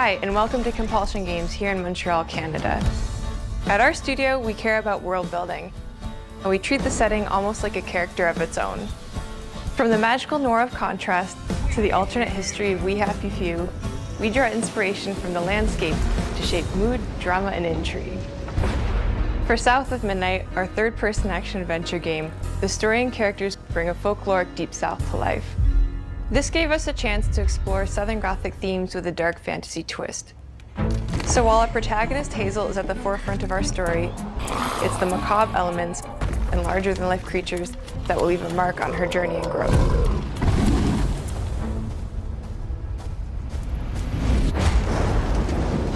Hi, and welcome to Compulsion Games here in Montreal, Canada. At our studio, we care about world building, and we treat the setting almost like a character of its own. From the magical noir of contrast to the alternate history of We Happy Few, we draw inspiration from the landscape to shape mood, drama, and intrigue. For South of Midnight, our third-person action-adventure game, the story and characters bring a folkloric Deep South to life. This gave us a chance to explore Southern Gothic themes with a dark fantasy twist. So while our protagonist Hazel is at the forefront of our story, it's the macabre elements and larger-than-life creatures that will leave a mark on her journey and growth.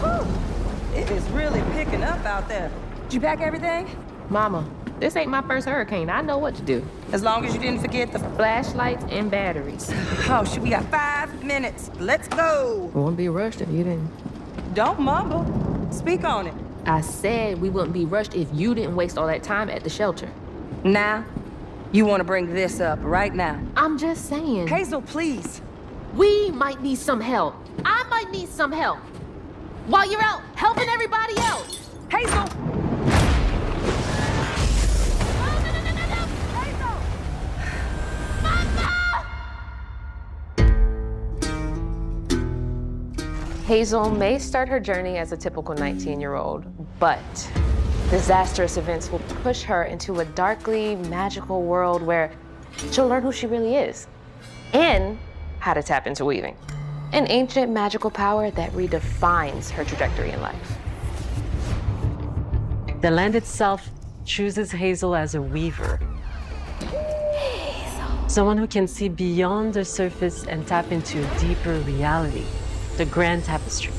Whew. It is really picking up out there. Did you pack everything? Mama, this ain't my first hurricane. I know what to do. As long as you didn't forget the Flashlights and batteries. Oh, shit, we got 5 minutes. Let's go. We wouldn't be rushed if you didn't. Don't mumble. Speak on it. I said we wouldn't be rushed if you didn't waste all that time at the shelter. Now, you want to bring this up right now. I'm just saying. Hazel, please. We might need some help. I might need some help. While you're out helping everybody else. Hazel! Hazel may start her journey as a typical 19-year-old, but disastrous events will push her into a darkly magical world where she'll learn who she really is and how to tap into weaving, an ancient magical power that redefines her trajectory in life. The land itself chooses Hazel as a weaver. Someone who can see beyond the surface and tap into a deeper reality. The grand tapestry.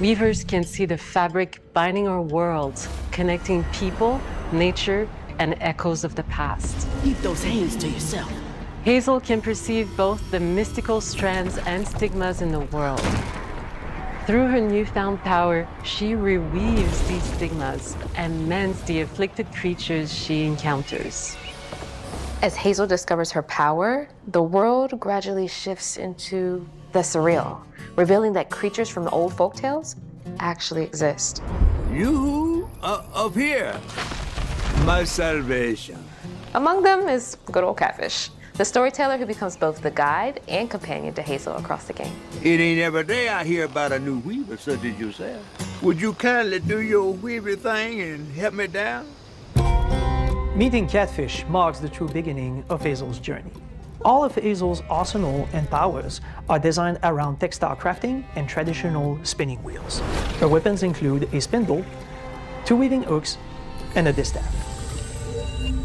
Weavers can see the fabric binding our world, connecting people, nature, and echoes of the past. Keep those hands to yourself. Hazel can perceive both the mystical strands and stigmas in the world. Through her newfound power, she reweaves these stigmas and mends the afflicted creatures she encounters. As Hazel discovers her power, the world gradually shifts into the surreal, revealing that creatures from the old folktales actually exist. You up here, my salvation. Among them is good old Catfish, the storyteller who becomes both the guide and companion to Hazel across the game. It ain't every day I hear about a new weaver such as yourself. Would you kindly do your weaver thing and help me down? Meeting Catfish marks the true beginning of Hazel's journey. All of Hazel's arsenal and powers are designed around textile crafting and traditional spinning wheels. Her weapons include a spindle, 2 weaving hooks, and a distaff.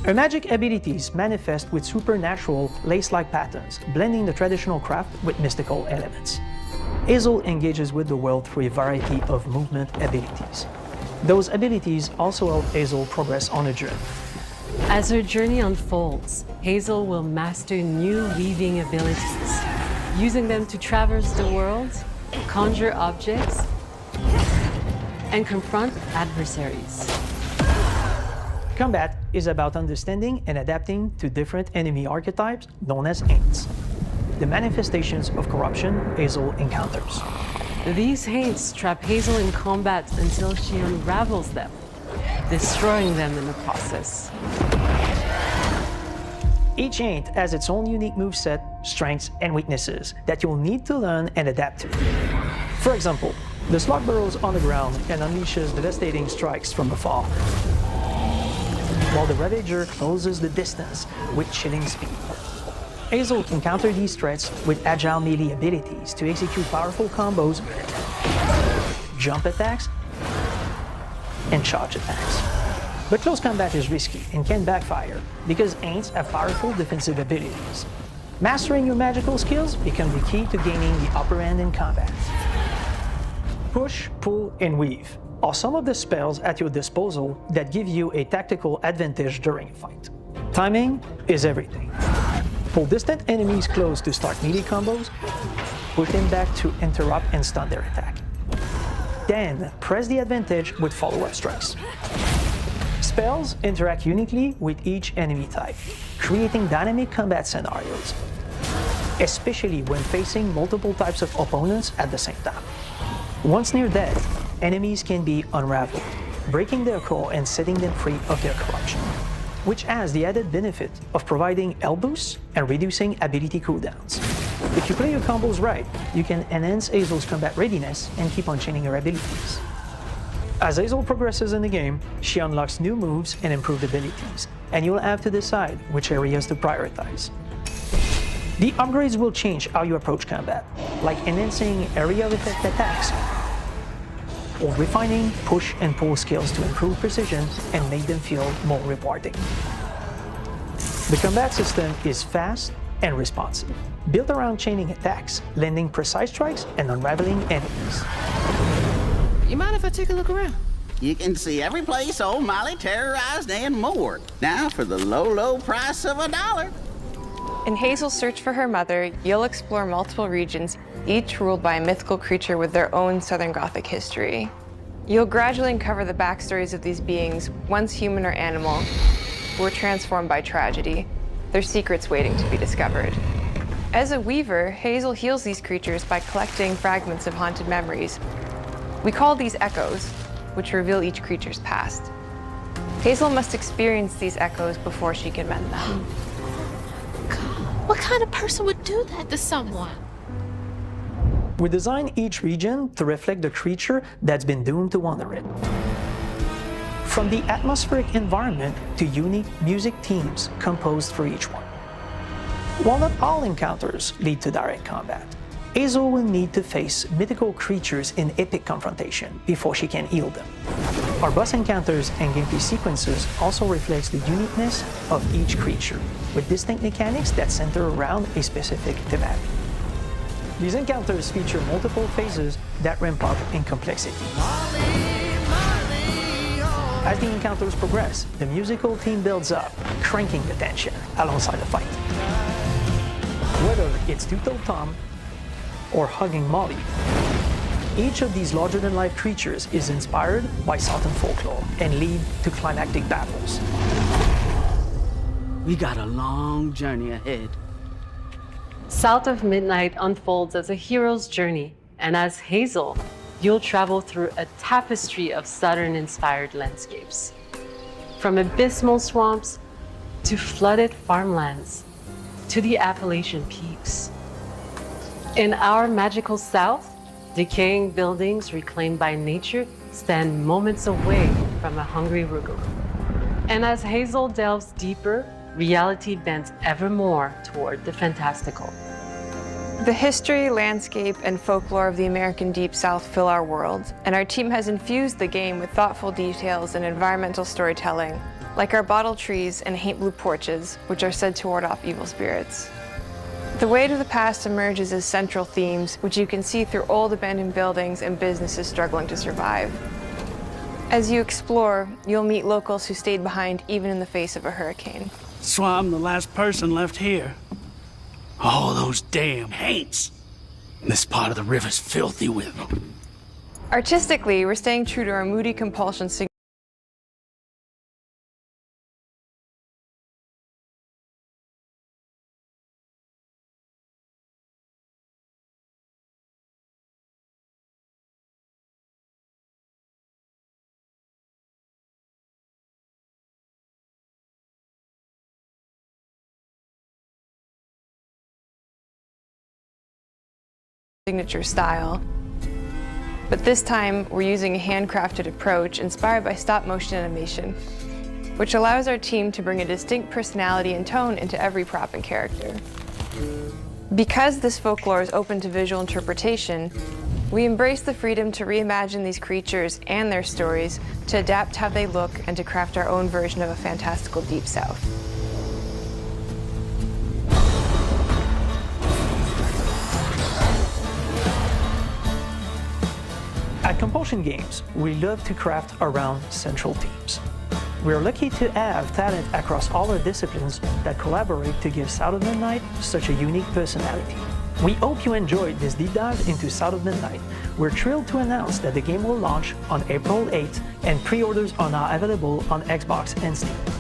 Her magic abilities manifest with supernatural lace-like patterns, blending the traditional craft with mystical elements. Hazel engages with the world through a variety of movement abilities. Those abilities also help Hazel progress on a journey. As her journey unfolds, Hazel will master new weaving abilities, using them to traverse the world, conjure objects, and confront adversaries. Combat is about understanding and adapting to different enemy archetypes known as Aints, the manifestations of corruption Hazel encounters. These haints trap Hazel in combat until she unravels them, destroying them in the process. Each Aint has its own unique moveset, strengths, and weaknesses that you'll need to learn and adapt to. For example, the slug burrows on the ground and unleashes devastating strikes from afar, while the Ravager closes the distance with chilling speed. Hazel can counter these threats with agile melee abilities to execute powerful combos, jump attacks, and charge attacks. But close combat is risky and can backfire because Aints have powerful defensive abilities. Mastering your magical skills becomes the key to gaining the upper hand in combat. Push, pull, and weave are some of the spells at your disposal that give you a tactical advantage during a fight. Timing is everything. Pull distant enemies close to start melee combos, push them back to interrupt and stun their attack. Then press the advantage with follow-up strikes. Spells interact uniquely with each enemy type, creating dynamic combat scenarios, especially when facing multiple types of opponents at the same time. Once near death, enemies can be unraveled, breaking their core and setting them free of their corruption, which has the added benefit of providing health boosts and reducing ability cooldowns. If you play your combos right, you can enhance Hazel's combat readiness and keep on chaining her abilities. As Hazel progresses in the game, she unlocks new moves and improved abilities, and you'll have to decide which areas to prioritize. The upgrades will change how you approach combat, like enhancing area of effect attacks, or refining push and pull skills to improve precision and make them feel more rewarding. The combat system is fast and responsive, built around chaining attacks, landing precise strikes, and unraveling enemies. You mind if I take a look around? You can see every place old Molly terrorized and more. Now for the low, low price of $1. In Hazel's search for her mother, you'll explore multiple regions, each ruled by a mythical creature with their own Southern Gothic history. You'll gradually uncover the backstories of these beings, once human or animal, who were transformed by tragedy, their secrets waiting to be discovered. As a weaver, Hazel heals these creatures by collecting fragments of haunted memories. We call these echoes, which reveal each creature's past. Hazel must experience these echoes before she can mend them. What kind of person would do that to someone? We design each region to reflect the creature that's been doomed to wander it. From the atmospheric environment to unique music themes composed for each one. While not all encounters lead to direct combat, Hazel will need to face mythical creatures in epic confrontation before she can heal them. Our boss encounters and gameplay sequences also reflects the uniqueness of each creature, with distinct mechanics that center around a specific thematic. These encounters feature multiple phases that ramp up in complexity. As the encounters progress, the musical theme builds up, cranking the tension alongside the fight. Whether it's Two-Toed Tom or hugging Molly, each of these larger-than-life creatures is inspired by Southern folklore and lead to climactic battles. We got a long journey ahead. South of Midnight unfolds as a hero's journey, and as Hazel, you'll travel through a tapestry of Southern-inspired landscapes. From abysmal swamps to flooded farmlands to the Appalachian peaks. In our magical South, decaying buildings reclaimed by nature stand moments away from a hungry Rugal. And as Hazel delves deeper, reality bends ever more toward the fantastical. The history, landscape, and folklore of the American Deep South fill our world, and our team has infused the game with thoughtful details and environmental storytelling, like our bottle trees and haint blue porches, which are said to ward off evil spirits. The weight of the past emerges as central themes, which you can see through old abandoned buildings and businesses struggling to survive. As you explore, you'll meet locals who stayed behind even in the face of a hurricane. So I'm the last person left here. All those damn haints. This part of the river's filthy with them. Artistically, we're staying true to our moody compulsion signature style. But this time, we're using a handcrafted approach inspired by stop-motion animation, which allows our team to bring a distinct personality and tone into every prop and character. Because this folklore is open to visual interpretation, we embrace the freedom to reimagine these creatures and their stories, to adapt how they look, and to craft our own version of a fantastical Deep South. At Compulsion Games, we love to craft around central themes. We're lucky to have talent across all our disciplines that collaborate to give South of Midnight such a unique personality. We hope you enjoyed this deep dive into South of Midnight. We're thrilled to announce that the game will launch on April 8th, and pre-orders are now available on Xbox and Steam.